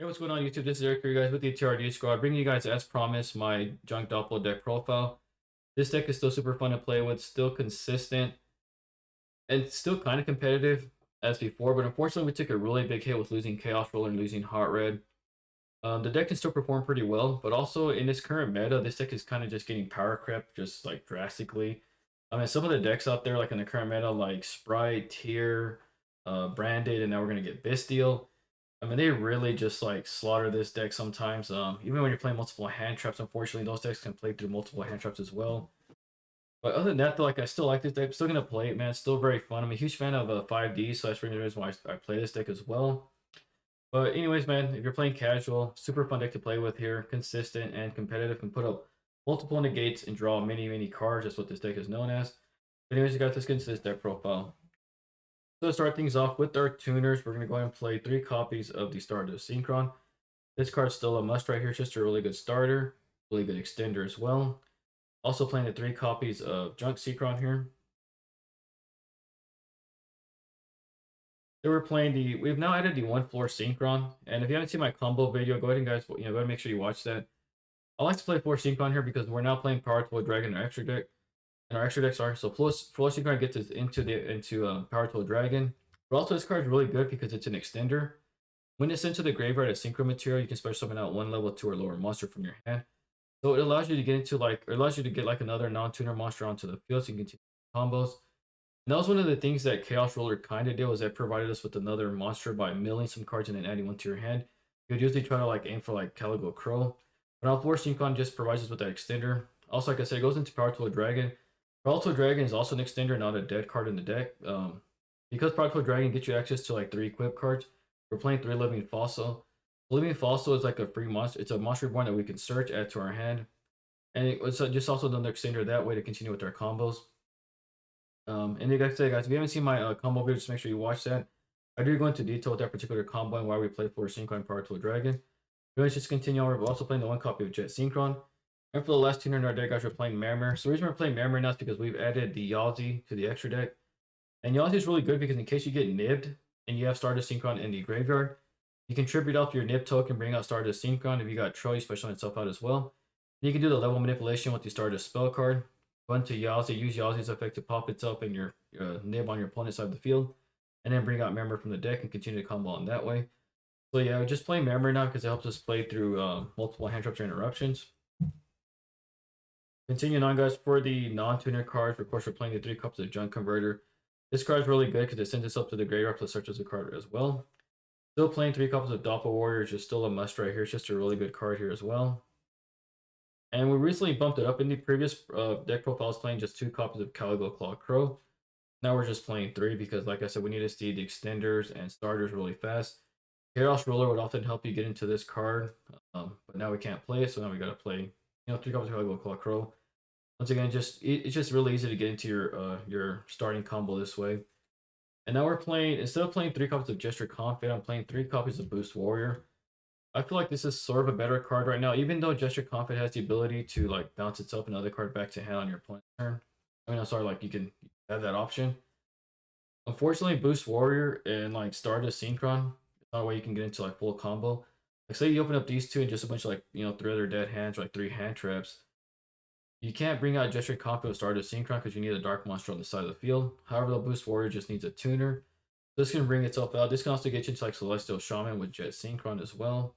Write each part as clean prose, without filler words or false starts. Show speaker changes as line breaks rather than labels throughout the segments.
Hey, what's going on YouTube? This is Eric here, guys, with the TRD squad, bringing you guys, as promised, my junk Doppel deck profile. This deck is still super fun to play with, still consistent, and still kind of competitive as before, but unfortunately we took a really big hit with losing Chaos Roller and losing Hot Red. The deck can still perform pretty well, but also in this current meta, this deck is kind of just getting power crept just like drastically. I mean, some of the decks out there, like in the current meta, like Sprite, Tier, Branded, and now we're going to get Bestial. I mean, they really just like slaughter this deck sometimes. Even when you're playing multiple hand traps, unfortunately, those decks can play through multiple hand traps as well. But other than that, though, like I still like this deck. I'm still gonna play it, man. It's still very fun. I'm a huge fan of 5D, so that's the reason why I play this deck as well. But anyways, man, if you're playing casual, super fun deck to play with here. Consistent and competitive, can put up multiple negates and draw many cards. That's what this deck is known as. But anyways, you guys, let's get into this deck profile. So to start things off with our tuners, we're going to go ahead and play 3 copies of the Stardust Synchron. This card's still a must right here. It's just a really good starter, really good extender as well. Also playing the 3 copies of Junk Synchron here. Then we're playing we've now added the 1 floor Synchron. And if you haven't seen my combo video, go ahead and guys, go ahead and make sure you watch that. I like to play 4 Synchron here because we're now playing Power Tool Dragon in our extra deck. And our extra decks are, so floor Synchron gets us into Power Tool Dragon. But also this card's really good because it's an extender. When it's into the graveyard as synchro material, you can special summon out 1 level 2 or lower monster from your hand. So it allows you to get into it allows you to get like another non-tuner monster onto the field so you can continue combos. And that was one of the things that Chaos Roller kind of did, was that provided us with another monster by milling some cards and then adding one to your hand. You would usually try to like aim for like Calico Crow. But now Floor Synchron just provides us with that extender. Also, like I said, it goes into Power Tool Dragon. Power Tool Dragon is also an extender, not a dead card in the deck. Because Power Tool Dragon gets you access to like 3 equip cards, we're playing 3 Living Fossil. Living Fossil is like a free monster. It's a monster reborn that we can search, add to our hand. And it's just also another extender that way to continue with our combos. And like I said, guys, if you haven't seen my combo video, just make sure you watch that. I do go into detail with that particular combo and why we play for Synchron Power Tool Dragon. Let's just continue on. We're also playing the 1 copy of Jet Synchron. And for the last tuner in our deck, guys, we're playing Marmor. So the reason we're playing Marmor now is because we've added the Yazi to the extra deck. And Yazi is really good because in case you get nibbed and you have Stardust Synchron in the graveyard, you can tribute off your nib token, bring out Stardust Synchron. If you got Troy, special itself out as well. And you can do the level manipulation with the Stardust spell card. Go into Yazi, use Yazi's effect to pop itself in your nib on your opponent's side of the field, and then bring out Member from the deck and continue to combo on that way. So yeah, just play Member now because it helps us play through multiple hand traps or interruptions. Continuing on, guys, for the non-tuner cards, of course, we're playing the 3 cups of Junk Converter. This card is really good because it sends us up to the graveyard plus searches a card as well. Still playing 3 copies of Doppel Warrior is just still a must right here. It's just a really good card here as well. And we recently bumped it up in the previous deck profiles, playing just 2 copies of Calico Claw Crow. Now we're just playing 3 because, like I said, we need to see the extenders and starters really fast. Chaos Roller would often help you get into this card, but now we can't play it, so now we gotta play, 3 copies of Calico Claw Crow. Once again, it's just really easy to get into your starting combo this way. And now we're playing, instead of playing 3 copies of Gesture Confid, I'm playing 3 copies of Boost Warrior. I feel like this is sort of a better card right now, even though Gesture Confid has the ability to like bounce itself another card back to hand on your opponent's turn. I mean, I'm sorry, like you can have that option. Unfortunately, Boost Warrior and like Stardust Synchron, it's not a way you can get into like full combo. Like say you open up these 2 and just a bunch of like 3 other dead hands, or like 3 hand traps. You can't bring out Gesture Confid or Stardust Synchron because you need a Dark Monster on the side of the field. However, the Boost Warrior just needs a tuner. This can bring itself out. This can also get you into like Celestial Shaman with Jet Synchron as well.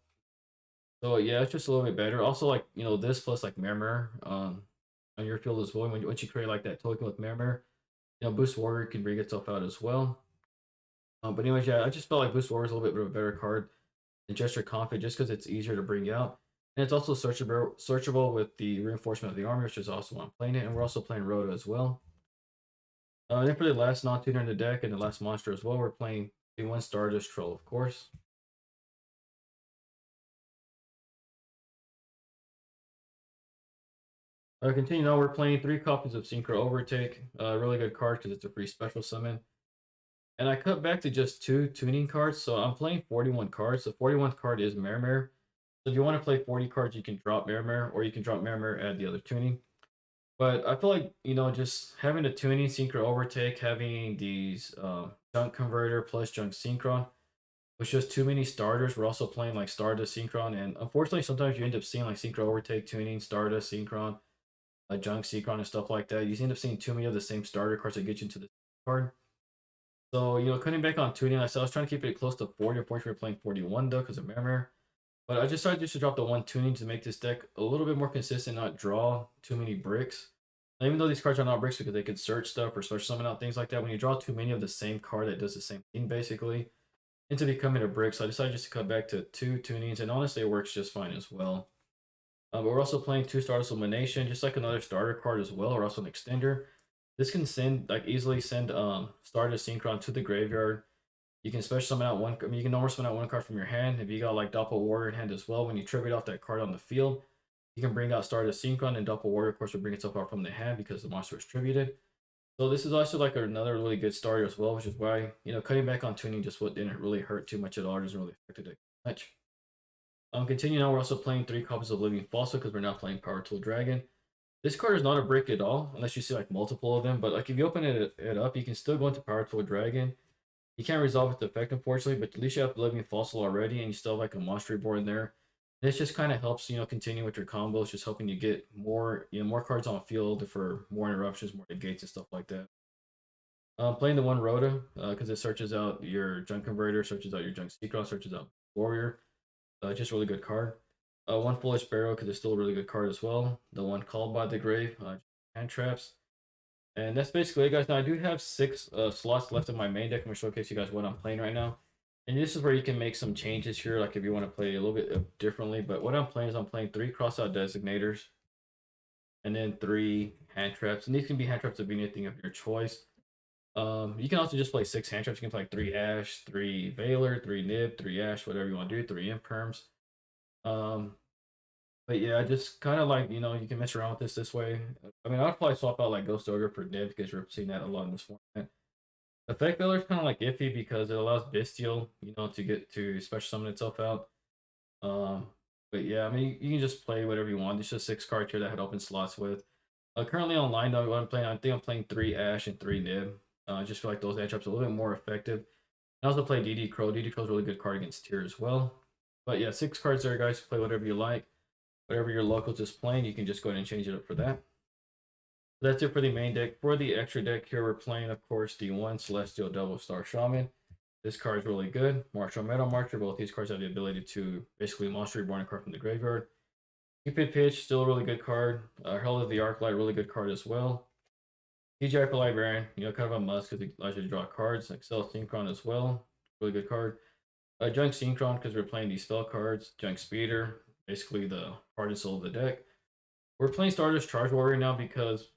So yeah, it's just a little bit better. Also, like this plus like Marmor on your field as well. Once you create like that token with Marmor, Boost Warrior can bring itself out as well. But anyways, yeah, I just felt like Boost Warrior is a little bit of a better card than Gesture Confid just because it's easier to bring out. And it's also searchable with the Reinforcement of the Army, which is also why I'm playing it. And we're also playing Rhoda as well. And then for the last non-tuner in the deck and the last monster as well, we're playing the 1 Stardust Troll, of course. Continuing on, we're playing 3 copies of Synchro Overtake. Really good card because it's a free special summon. And I cut back to just 2 tuning cards, so I'm playing 41 cards. The 41th card is Marmor. So if you want to play 40 cards, you can drop Marmor, or you can drop Marmor, add the other tuning. But I feel like, just having the tuning, Synchro Overtake, having these Junk Converter plus Junk Synchron, with just too many starters. We're also playing like Stardust Synchron, and unfortunately, sometimes you end up seeing like Synchro Overtake tuning, Stardust Synchron, Junk Synchron, and stuff like that. You end up seeing too many of the same starter cards that get you into the card. So, cutting back on tuning, I was trying to keep it close to 40. Unfortunately, we're playing 41 though because of Mariner. But I just decided just to drop the one tuning to make this deck a little bit more consistent, not draw too many bricks. Now, even though these cards are not bricks because they can search stuff or search summon out things like that, when you draw too many of the same card that does the same thing basically, into becoming a brick. So I decided just to cut back to two tunings, and honestly, it works just fine as well. But we're also playing two Stardust Illumination, just like another starter card as well, or also an extender. This can easily send Stardust Synchron to the graveyard. You can special summon out one. I mean, you can normal summon out one card from your hand. If you got like Doppel Warrior in hand as well, when you tribute off that card on the field, you can bring out Stardust Synchron, and Doppel Warrior, of course, will bring itself out from the hand because the monster is tributed. So this is also like another really good starter as well, which is why cutting back on tuning just what didn't really hurt too much at all. It doesn't really affect it much. Continuing on, we're also playing three copies of Living Fossil because we're not playing Power Tool Dragon. This card is not a brick at all, unless you see like multiple of them. But like if you open it up, you can still go into Power Tool Dragon. You can't resolve its effect, unfortunately, but at least you have Living Fossil already, and you still have like a monster board there. This just kind of helps, continue with your combos, just helping you get more cards on field for more interruptions, more negates, and stuff like that. Playing the one Rhoda, because it searches out your Junk Converter, searches out your Junk Seacross, searches out Warrior. Just really good card. One Foolish Barrow, because it's still a really good card as well. The one Called by the Grave, hand traps. And that's basically it, guys. Now, I do have six slots left in my main deck. I'm going to showcase you guys what I'm playing right now. And this is where you can make some changes here, like if you want to play a little bit differently. But what I'm playing is I'm playing three Crossout Designators and then three hand traps. And these can be hand traps of anything of your choice. You can also just play six hand traps. You can play like three Ash, three Veiler, three Nib, three Ash, whatever you want to do, three Imperms. Um, but yeah, just kind of like, you can mess around with this way. I mean, I'd probably swap out like Ghost Ogre for Nib because you're seeing that a lot in this format. Effect Veiler is kind of like iffy because it allows Bestial, to get to special summon itself out. Um, but yeah, I mean, you can just play whatever you want. There's just six cards here that had open slots with. Currently online, though, what I'm playing, I think I'm playing three Ash and three Nib. I just feel like those matchups are a little bit more effective. I also play DD Crow. DD Crow's a really good card against tier as well. But yeah, six cards there, guys. Play whatever you like. Whatever your local's just playing, you can just go ahead and change it up for that. That's it for the main deck. For the extra deck here, we're playing, of course, the one Celestial Double Star Shaman. This card is really good. Martial Metal Marcher. Both these cards have the ability to basically monster reborn a card from the graveyard. Cupid Pitch, still a really good card. Herald of the Arclight, really good card as well. TGI for Librarian, kind of a must because it allows you to draw cards. Excel Synchron as well, really good card. Junk Synchron because we're playing these spell cards. Junk Speeder, basically the heart and soul of the deck. We're playing Stardust Charge Warrior now because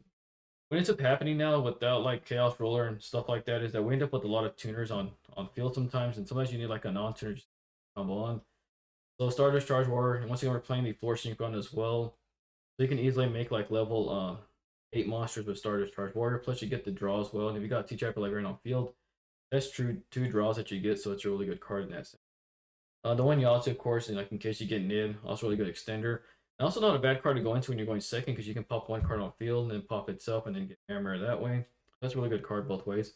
what ends up happening now without like Chaos Roller and stuff like that is that we end up with a lot of tuners on field sometimes, and sometimes you need like a non-tuner just to combo on. So Stardust Charge Warrior, and once again we're playing the Floor Synchron as well, so you can easily make like level 8 monsters with Stardust Charge Warrior. Plus you get the draw as well, and if you got T-Trap Librarian on field, that's true two draws that you get, so it's a really good card in that sense. The one Yahtzee, of course, and like in case you get Nib, also really good extender. And also not a bad card to go into when you're going second because you can pop one card on field and then pop itself and then get Hammer that way. That's a really good card both ways.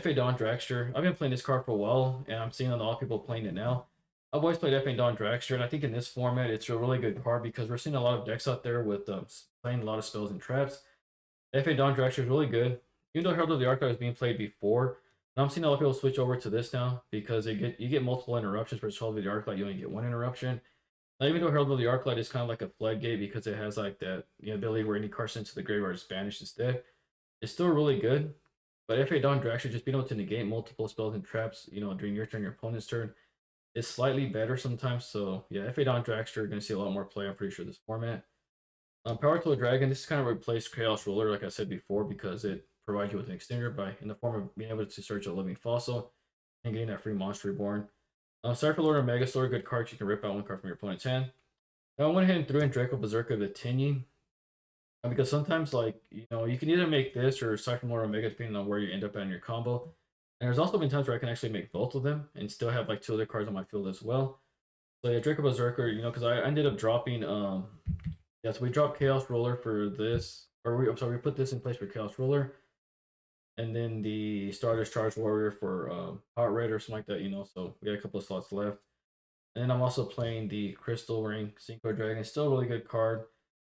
FA Dawn Dragster. I've been playing this card for a while and I'm seeing a lot of people playing it now. I've always played FA Dawn Dragster, and I think in this format it's a really good card because we're seeing a lot of decks out there with playing a lot of spells and traps. FA Dawn Dragster is really good. Even though Herald of the Archive was being played before, and I'm seeing a lot of people switch over to this now because you get multiple interruptions versus Herald of the Arclight. You only get one interruption. Now, even though Herald of the Arclight is kind of like a floodgate because it has like that ability where any card sent to the graveyard is banished instead, it's still really good. But FA Dawn Dragster just being able to negate multiple spells and traps, during your turn, your opponent's turn, is slightly better sometimes. So yeah, FA Dawn Dragster, you're gonna see a lot more play. I'm pretty sure this format. Power Tool Dragon, this kind of replaced Chaos Roller, like I said before, because it provides you with an extender in the form of being able to search a living fossil and getting that free monster reborn. Cypher Lord or Mega Sword, good cards. You can rip out one card from your opponent's hand. Now I went ahead and threw in Draco Berserker the Tinny. Because sometimes, like, you can either make this or Cypher Lord or Mega, depending on where you end up at in your combo. And there's also been times where I can actually make both of them and still have like two other cards on my field as well. So yeah, Draco Berserker, because I ended up dropping yeah, so we dropped Chaos Roller for this, I'm sorry, we put this in place for Chaos Roller. and then the Stardust Charge Warrior for Heart Rate or something like that, you know. So we got a couple of slots left. And I'm also playing the Crystal Ring Synchro Dragon. Still a really good card.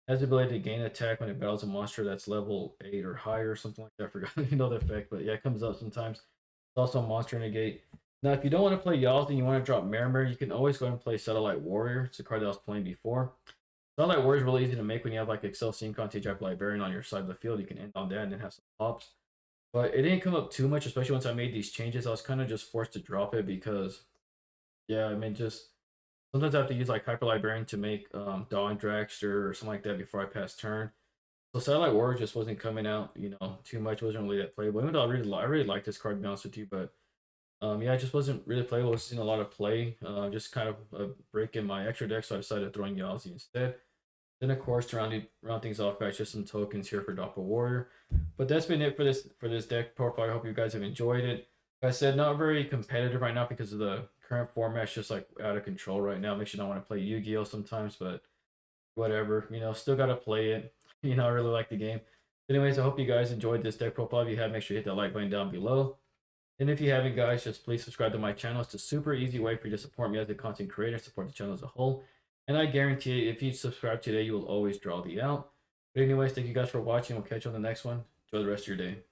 Has the ability to gain attack when it battles a monster that's level 8 or higher or something like that. I forgot you know the effect, but yeah, it comes up sometimes. It's also a monster negate. Now, if you don't want to play Yalth and you want to drop Marimir, you can always go and play Satellite Warrior. It's a card that I was playing before. Satellite Warrior is really easy to make when you have like Excel Synchron, Tejac Librarian on your side of the field. You can end on that and then have some pops. But it didn't come up too much, especially once I made these changes. I was kind of just forced to drop it because, yeah, I mean, just sometimes I have to use like Hyper Librarian to make Dawn Dragster or something like that before I pass turn. So Satellite Warrior just wasn't coming out, you know, too much. Wasn't really that playable. Even though I really like this card to be honest with you, but yeah, it just wasn't really playable. I was seeing a lot of play. Just kind of a break in my extra deck, so I decided to throw in Yazi instead. Then of course to round things off, guys, just some tokens here for Doppel Warrior. But that's been it for this deck profile. I hope you guys have enjoyed it. Like I said, not very competitive right now because of the current format. It's just like out of control right now. Makes you not want to play Yu-Gi-Oh sometimes, but whatever. You know, still gotta play it. You know, I really like the game. Anyways, I hope you guys enjoyed this deck profile. If you have, make sure you hit that like button down below. And if you haven't, guys, just please subscribe to my channel. It's a super easy way for you to support me as a content creator, support the channel as a whole. And I guarantee you, if you subscribe today, you will always draw the out. But anyways, thank you guys for watching. We'll catch you on the next one. Enjoy the rest of your day.